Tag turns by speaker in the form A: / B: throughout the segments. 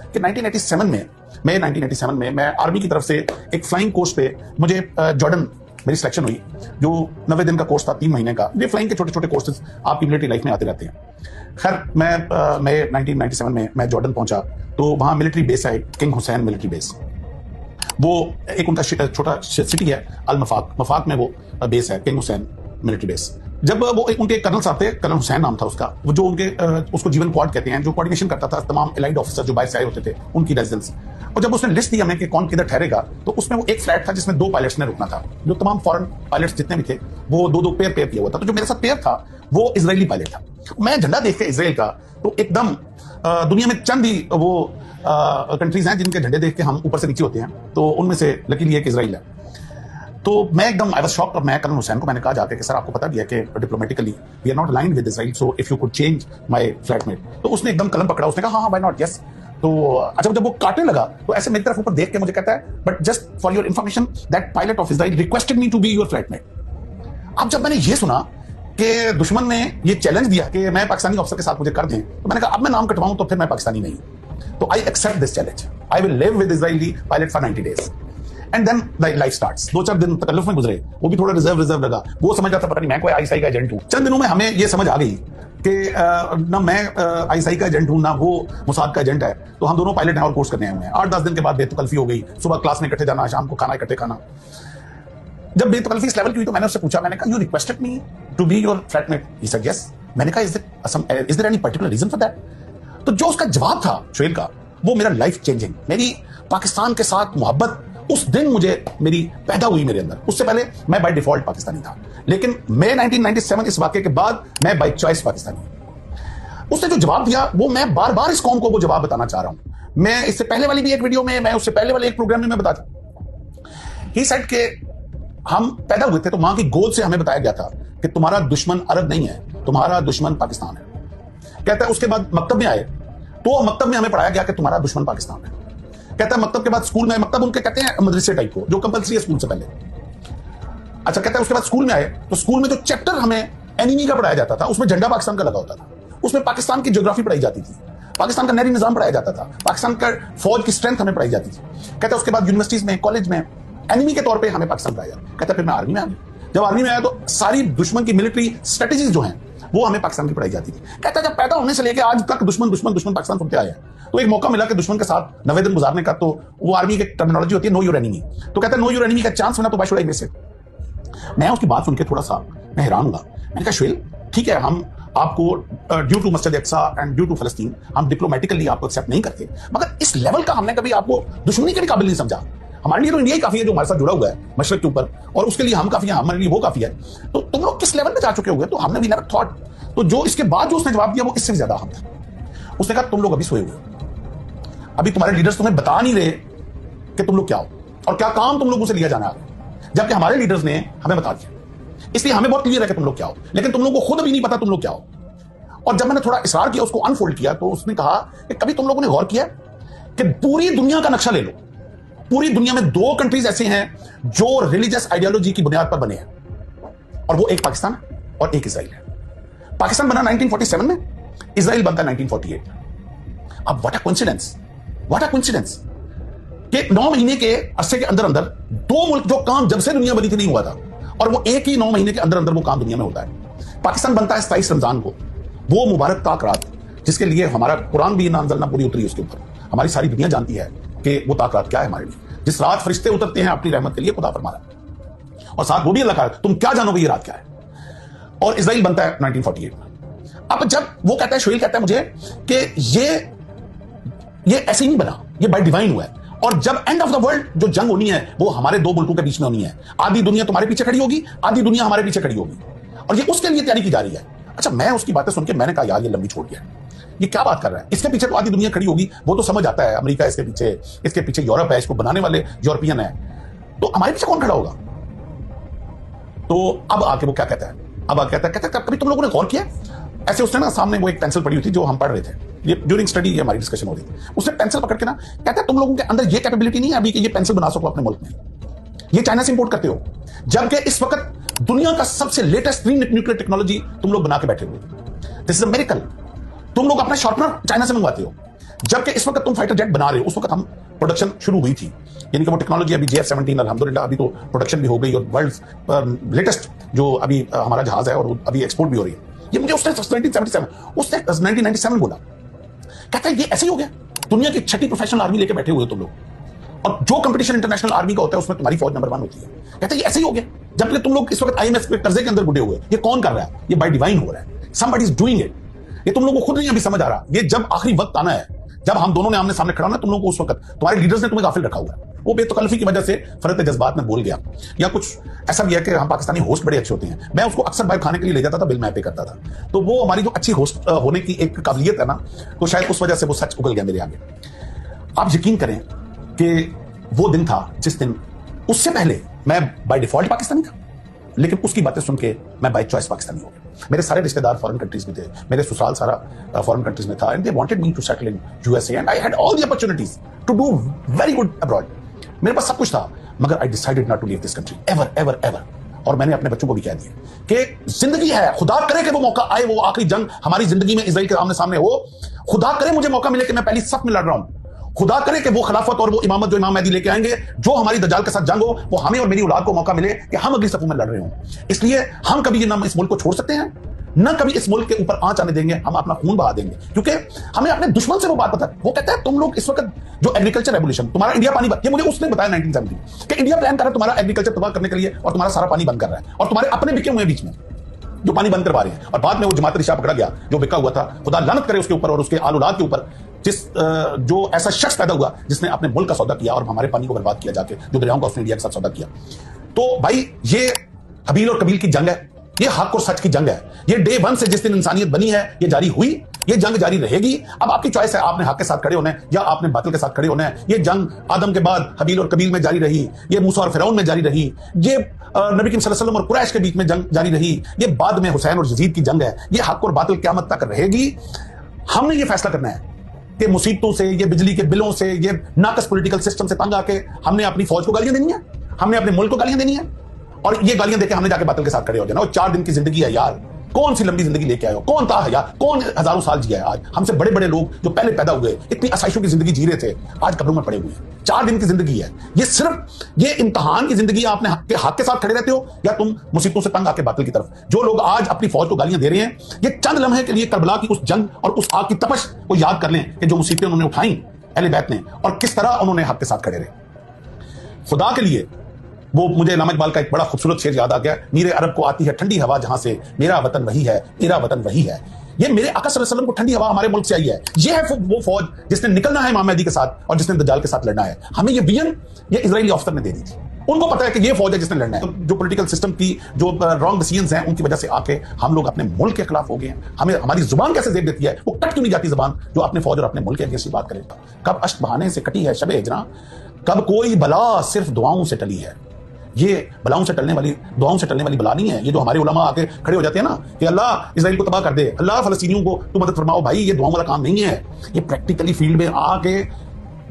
A: कि 1987 में मैं आर्मी की तरफ से एक फ्लाइंग कोर्स पे मुझे जॉर्डन मेरी सिलेक्शन हुई, जो 90 दिन का कोर्स था, 3 महीने का। ये फ्लाइंग के छोटे छोटे कोर्सेज आपकी मिलिट्री लाइफ में आते रहते हैं। खैर मैं 1997 में मैं जॉर्डन पहुंचा, तो वहां मिलिट्री बेस है, किंग हुसैन मिलिट्री बेस। वो एक उनका छोटा सिटी है, अल मफाक, मफाक में वो बेस है, किंग हुसैन मिलिट्री बेस। जब वो उनके कर्नल साहब थे, कर्नल हुसैन नाम था उसका, वो जो उनके उसको जीवन क्वाड कहते हैं, जो कोऑर्डिनेशन करता था तमाम एलाइड ऑफिसर जो बाहर से आए होते थे उनकी रेजिडेंस। और जब उसने लिस्ट दी हमें कि कौन किधर ठहरेगा, तो उसमें वो एक फ्लैट था जिसमें 2 पायलट्स ने रुकना था। जो तमाम फॉरेन पायलट्स जितने भी थे वो 2-2 पेयर किया हुआ था। तो जो मेरे साथ पेयर था वो इजरायली पायलट था। मैं झंडा देख के इजराइल का, तो एकदम दुनिया में चंद ही वो कंट्रीज हैं जिनके झंडे देख के हम ऊपर से नीचे होते हैं, तो उनमें से लकीली एक इजराइल है। तो मैं एकदम आई वाज शॉक्ड। और मैं कर्नल हुसैन को मैंने कहा जाके कि सर आपको पता भी है कि diplomatically we are not aligned with Israel, so if you could change my flatmate. तो उसने एकदम कलम पकड़ा, उसने कहा हाँ व्हाई नॉट, यस। तो अच्छा, जब वो काटने लगा तो ऐसे मेरी तरफ ऊपर देख के मुझे कहता है, but just for your information that pilot of Israel requested me to be your flatmate. अब जब मैंने ये सुना कि दुश्मन ने ये चैलेंज दिया कि मैं पाकिस्तानी ऑफिसर के साथ मुझे कर दें, तो मैंने कहा अब मैं नाम कटवाऊं तो फिर मैं पाकिस्तानी नहीं। तो I accept this challenge, I will live with Israeli pilot for 90 days and then life starts. 2-4 दिन तकल्लुफ में गुजरे, वो भी थोड़ा रिजर्व लगा। वो समझ रहा था पता नहीं मैं कोई आईएसआई का एजेंट हूं। चंद दिनों में हमें ये समझ आ गई कि ना मैं आईएसआई का एजेंट हूं ना वो मोसाद का एजेंट है। तो हम दोनों पायलट हैं और कोर्स करने आए हुए हैं। 8-10 दिन के बाद बेतकल्फी हो गई। सुबह क्लास में इकट्ठे जाना, शाम को खाना इकट्ठे खाना। जब बेतकल्फी इस लेवल की हुई तो मैंने उससे पूछा, मैंने कहा you requested me to be your flatmate? He said yes. मैंने कहा is there any particular reason for that? तो जो उसका जवाब था शोएल का, वो मेरा लाइफ चेंजिंग, मेरी पाकिस्तान के साथ मोहब्बत उस दिन मुझे मेरी पैदा हुई मेरे अंदर। उससे पहले मैं बाय डिफॉल्ट पाकिस्तानी था, लेकिन मैं 1997 इस वाकये के बाद मैं बाय चॉइस पाकिस्तानी। उसने जो जवाब दिया वो मैं बार बार इस कौम को वो जवाब बताना चाह रहा हूं। मैं इससे पहले वाली भी एक वीडियो में, मैं उससे पहले वाले एक प्रोग्राम में मैं बताता। ही सेड के हम पैदा हुए थे तो मां की गोद से हमें बताया गया था कि तुम्हारा दुश्मन अरब नहीं है, तुम्हारा दुश्मन पाकिस्तान है। कहता है उसके बाद मकतब में आए तो मकतब में हमें पढ़ाया गया कि तुम्हारा दुश्मन पाकिस्तान है। कहता है मकतब के बाद स्कूल में, मकतब उनके कहते हैं मदरसे टाइप को जो कंपलसरी है स्कूल से पहले। अच्छा, कहता है उसके बाद स्कूल में आए तो स्कूल में जो चैप्टर हमें एनिमी का पढ़ाया जाता था उसमें झंडा पाकिस्तान का लगा होता था। उसमें पाकिस्तान की ज्योग्राफी पढ़ाई जाती थी, पाकिस्तान का नहरी निजाम पढ़ाया जाता था, पाकिस्तान का फौज की स्ट्रेंथ हमें पढ़ाई जाती थी। कहता है उसके बाद यूनिवर्सिटीज में, कॉलेज में एनिमी के तौर पर हमें पाकिस्तान पढ़ाया जाता। कहता है फिर मैं आर्मी में आ गया। जब आर्मी में आया तो सारी दुश्मन की मिलिट्री स्ट्रेटेजीज जो हैं वो हमें पाकिस्तान की पढ़ाई जाती थी। कहता है जब पैदा होने से लेकर आज तक दुश्मन दुश्मन दुश्मन पाकिस्तान सुनते आए हैं, तो एक मौका मिला कि दुश्मन के साथ 90 दिन गुजारने का। तो वो आर्मी की टर्मिनोलॉजी होती है नो योर एनिमी। तो कहता है नो योर एनिमी का चांस मिला तो why should I miss it. मैं उसकी बात सुन के थोड़ा सा मैं हैरान हुआ। मैंने कहा शोएल ठीक है, हम आपको ड्यू टू मस्जिद अक्सा एंड ड्यू टू फलस्तीन हम डिप्लोमेटिकली आपको एक्सेप्ट नहीं करते, मगर इस लेवल का हमने कभी आपको दुश्मनी के भी काबिल नहीं समझा। हमारे लिए तो इंडिया ही काफी है जो हमारे साथ जुड़ा हुआ है मशरक के ऊपर, और उसके लिए हम काफी हैं, हमारे लिए वो काफी है। तो तुम लोग किस लेवल पे जा चुके होगे? तो हमने भी नेवर थॉट। तो जो इसके बाद जो उसने जवाब दिया वो इससे ज्यादा हम था। उसने कहा तुम लोग अभी सोए हुए, अभी तुम्हारे लीडर्स तुम्हें बता नहीं रहे कि तुम लोग क्या हो और क्या काम तुम लोगों से लिया जाना है, जबकि हमारे लीडर्स ने हमें बता दिया। इसलिए हमें बहुत क्लियर है कि तुम लोग क्या हो, लेकिन तुम लोगों को खुद भी नहीं पता तुम लोग क्या हो। और जब मैंने थोड़ा इसरार किया, उसको अनफोल्ड किया, तो उसने कहा कि कभी तुम लोगों ने गौर किया कि पूरी दुनिया का नक्शा ले लो, पूरी दुनिया में 2 कंट्रीज ऐसे हैं जो रिलीजियस आइडियोलॉजी की बुनियाद पर बने हैं, और वो एक पाकिस्तान और एक इजराइल है। पाकिस्तान बना 1947 में, इजराइल बनता 1948। अब what a coincidence, what a coincidence कि 9 महीने के अरसे के अंदर अंदर 2 मुल्क जो काम जब से दुनिया बनी थी नहीं हुआ था, और वो एक ही 9 महीने के अंदर अंदर वो काम दुनिया में होता है। पाकिस्तान बनता है 27 रमजान को, वो मुबारक ताक रात जिसके लिए हमारा कुरान भी नाज़िल पूरी उतरी उसके ऊपर। हमारी सारी दुनिया जानती है कि वो ताक रात क्या है हमारे लिए, जिस रात फरिश्ते उतरते हैं अपनी रहमत के लिए, खुदा फरमा रहा है। और साथ वो भी अल्लाह का, तुम क्या जानोगे ये रात क्या है। और इजराइल बनता है 1948 में। अब जब वो कहता है, शोएल कहता है मुझे कि ये ऐसे ही नहीं बना, ये बाय डिवाइन हुआ है। और जब एंड ऑफ द वर्ल्ड जो जंग होनी है वो हमारे 2 मुल्कों के बीच में होनी है। आधी दुनिया तुम्हारे पीछे खड़ी होगी, आधी दुनिया हमारे पीछे खड़ी होगी, और ये उसके लिए तैयारी की जा रही है। अच्छा, मैं उसकी बातें सुन के मैंने कहा यार ये लंबी छोड़ गया, ये क्या बात कर रहा है। इसके पीछे तो आधी दुनिया खड़ी होगी, वो तो समझ आता है, अमेरिका इसके पीछे यूरोप है, इसको बनाने वाले यूरोपियन है, तो हमारे पीछे कौन खड़ा होगा। तो अब आके वो क्या कहता है, अब आके कहता है कभी तुम लोगों ने गौर किया, ऐसे उसने ना सामने वो एक पेंसिल पड़ी हुई थी जो हम पढ़ रहे थे, ये ड्यूरिंग स्टडी ये हमारी डिस्कशन हो रही थी। उसने पेंसिल पकड़ के ना कहता है तुम लोगों के अंदर ये कैपेबिलिटी नहीं है अभी कि ये पेंसिल बना सको अपने मुल्क में, ये चाइना से इंपोर्ट करते हो, जबकि इस वक्त दुनिया का सबसे लेटेस्ट न्यूक्लियर टेक्नोलॉजी तुम लोग बना के बैठे हुए। This is a miracle. तुम लोग अपना शार्पनर चाइना से मंगवाते हो, जबकि इस वक्त तुम फाइटर जेट बना रहे हो, उस वक्त हम प्रोडक्शन शुरू हुई थी, यानी कि वो टेक्नोलॉजी अभी JF-17 अल्हम्दुलिल्लाह अभी तो प्रोडक्शन भी हो गई और वर्ल्ड लेटेस्ट जो अभी हमारा जहाज है और अभी एक्सपोर्ट भी हो रही है। ये मुझे उसने 1977 उसने 1997 बोला, कहता है ये ऐसे ही हो गया, दुनिया की छठी प्रोफेशनल आर्मी लेके बैठे हुए हो तुम लोग, और जो कंपटीशन इंटरनेशनल आर्मी का होता है उसमें तुम्हारी फौज नंबर 1 होती है। कहता है ये ऐसे ही हो गया, जबकि तुम लोग इस वक्त IMF के कर्जे के अंदर बुढ़े हुए, ये कौन कर रहा है? ये बाय डिवाइन हो रहा है, समबडी इज डूइंग इट। ये तुम लोगों को खुद नहीं अभी समझ आ रहा, ये जब आखिरी वक्त आना है, जब हम दोनों ने आमने सामने खड़ा ना, तुम लोगों को उस वक्त तुम्हारे लीडर्स ने तुम्हें गाफिल रखा हुआ है। वो बेतकल्लफी की वजह से फरत जज्बात में बोल गया, या कुछ ऐसा भी है कि हम पाकिस्तानी होस्ट बड़े अच्छे होते हैं, मैं उसको अक्सर बाहर खाने के लिए ले जाता था, बिल मैं पे करता था, तो वो हमारी जो अच्छी होस्ट होने की एक काबिलियत है ना, तो शायद उस वजह से वो सच उगल गया मेरे आगे। आप यकीन करें कि वो दिन था जिस दिन, उससे पहले मैं बाय डिफॉल्ट पाकिस्तानी था, लेकिन उसकी बातें सुन के मैं बाय चॉइस पाकिस्तानी हो गया। मेरे सारे रिश्तेदार फॉरेन कंट्रीज में थे, मेरे ससुराल सारा फॉरेन कंट्रीज में था, and they wanted me to settle in USA and I had all the opportunities to do very good abroad. मेरे पास सब कुछ था, मगर I decided not to leave this country ever ever ever. और मैंने अपने बच्चों को भी कह दिया कि जिंदगी है, खुदा करे कि वो मौका आए, वो आखिरी जंग हमारी जिंदगी में इजराइल के आमने सामने हो, खुदा करे मुझे मौका मिले कि मैं पहली सफ में लड़ रहा हूं, खुदा करे कि वो खिलाफत और वो इमामत जो इमाम मेहदी लेके आएंगे, जो हमारी दज्जाल के साथ जंग हो, वो हमें और मेरी औलाद को मौका मिले कि हम अगली सफों में लड़ रहे हों। इसलिए हम कभी ना इस मुल्क को छोड़ सकते हैं, ना कभी इस मुल्क के ऊपर आंच आने देंगे, हम अपना खून बहा देंगे, क्योंकि हमें अपने दुश्मन से वो बात पता है। वो कहता है तुम लोग इस वक्त जो एग्रीकल्चर रेवोल्यूशन, तुम्हारा इंडिया पानी बंद, ये मुझे उसने बताया 1970 कि इंडिया प्लान कर रहा है तुम्हारा एग्रीकल्चर तबाह करने के लिए, और तुम्हारा सारा पानी बंद कर रहा है, और तुम्हारे अपने बिके हुए बीच में जो पानी बंद करवा रहे हैं। और बाद में वो जमात रिशा पकड़ा गया जो बिका हुआ था, खुदा लानत करे उसके ऊपर और उसके आल औलाद के ऊपर, जो ऐसा शख्स पैदा हुआ जिसने अपने मुल्क का सौदा किया और हमारे पानी को बर्बाद किया जाके, जो दरियाओं का उसने इंडिया के साथ सौदा किया। तो भाई ये हबील और कबील की जंग है, ये हक और सच की जंग है, ये डे 1 से जिस दिन इंसानियत बनी है ये जारी हुई, ये जंग जारी रहेगी। अब आपकी चॉइस है, आपने हक के साथ खड़े होना है या आपने बातिल के साथ खड़े होना है। ये जंग आदम के बाद हबील और कबील में जारी रही, ये मूसा और फिरौन में जारी रही, ये नबी करीम सल्लल्लाहु अलैहि वसल्लम और कुरैश के बीच में जंग जारी रही, ये बाद में हुसैन और यजीद की जंग है। ये हक और बातिल क़यामत तक रहेगी। हमने ये फैसला करना है कि मुसीबतों से, ये बिजली के बिलों से, ये नाकस पॉलिटिकल सिस्टम से तंग आके हमने अपनी फौज को गालियां देनी है, हमने अपने मुल्क को गालियां देनी है, और ये गालियां देके हमने जाके बातिल के साथ खड़े हो जाना। और 4 दिन की जिंदगी है यार, कौन सी लंबी जिंदगी लेके आए हो, कौन था है यार, कौन हजारों साल जिया है। आज हमसे बड़े बड़े लोग जो पहले पैदा हुए, इतनी आसाइशों की जिंदगी जी रहे थे, आज कब्रों में पड़े हुए हैं। 4 दिन की जिंदगी है ये, सिर्फ ये इम्तिहान की जिंदगी। आपने हक के साथ खड़े रहते हो या तुम मुसीबतों से तंग आके बातिल की तरफ। जो लोग आज अपनी फौज को गालियां दे रहे हैं, ये चंद लम्हे के लिए करबला की उस जंग और उस आग की तपश को याद कर लें कि जो मुसीबतें उन्होंने उठाई अहले बैत ने, और किस तरह उन्होंने हक के साथ खड़े रहे। खुदा के लिए वो मुझे इलामा इकबाल का एक बड़ा खूबसूरत शेर याद आ गया, मीरे अरब को आती है ठंडी हवा जहां से, मेरा वतन वही है, मेरा वतन वही है। ये मेरे आका सल्लल्लाहु अलैहि वसल्लम को ठंडी हवा हमारे मुल्क से आई है। ये है वो फौज जिसने निकलना है इमाम मेहदी के साथ और जिसने दज्जाल के साथ लड़ना है। हमें ये विजन ये इजरायली ऑफिसर ने दे दी थी। उनको पता है कि ये फौज है जिसने लड़ना है। तो जो पॉलिटिकल सिस्टम की जो रॉन्ग डिसीजंस हैं, उनकी वजह से आके हम लोग अपने मुल्क के खिलाफ हो गए हैं। हमें हमारी जुबान कैसे जेब देती है, वो कट क्यों नहीं जाती जुबान, जो अपने फौज और अपने मुल्क के अगेंस्ट बात करेगा। कब अश्क बहाने से कटी है शबे हिजरा, कब कोई बला सिर्फ दुआओं से टली है। ये बलाओं से टलने वाली, दुआओं से टलने वाली बला नहीं है। ये जो हमारे उलमा आके खड़े हो जाते हैं ना कि अल्लाह इजराइल को तबाह कर दे, अल्लाह फलस्तीनियों को तू मदद फरमाओ, भाई ये दुआओं वाला काम नहीं है। ये प्रैक्टिकली फील्ड में आके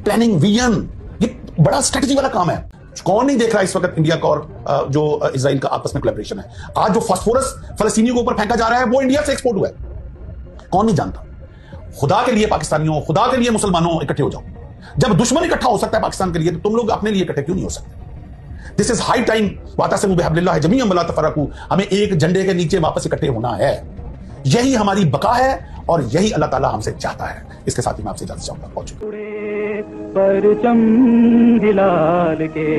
A: प्लानिंग, विजन, ये बड़ा स्ट्रेटजी वाला काम है। कौन नहीं देख रहा इस वक्त इंडिया का और जो इजराइल का आपस में कोलैबोरेशन है। आज जो फास्फोरस फलस्तीनियों के ऊपर फेंका जा रहा है वो इंडिया से एक्सपोर्ट हुआ है, कौन नहीं जानता। खुदा के लिए पाकिस्तानियों, खुदा के लिए मुसलमानों इकट्ठे हो जाओ। जब दुश्मन इकट्ठा हो सकता है पाकिस्तान के लिए, तो तुम लोग अपने लिए इकट्ठे क्यों नहीं हो सकते। दिस इज हाई टाइम, वातसिमू बिहब्लिल्लाह जमीअन वला तफर्रकू। हमें एक झंडे के नीचे वापस इकट्ठे होना है, यही हमारी बका है और यही अल्लाह ताला हमसे चाहता है। इसके साथ ही मैं आपसे इजाजत चाहूंगा। परचम हिलाल के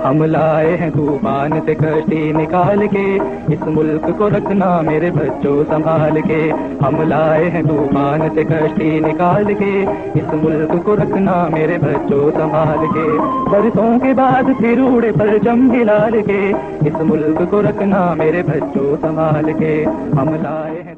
A: हम लाए हैं तूफान से कश्ती निकाल के, इस मुल्क को रखना मेरे बच्चों संभाल के। हम लाए हैं तूफान से कश्ती निकाल के, इस मुल्क को रखना मेरे बच्चों संभाल के। बरसों के बाद फिर उड़े परचम हिलाल के, इस मुल्क को रखना मेरे बच्चों संभाल के। हम लाए हैं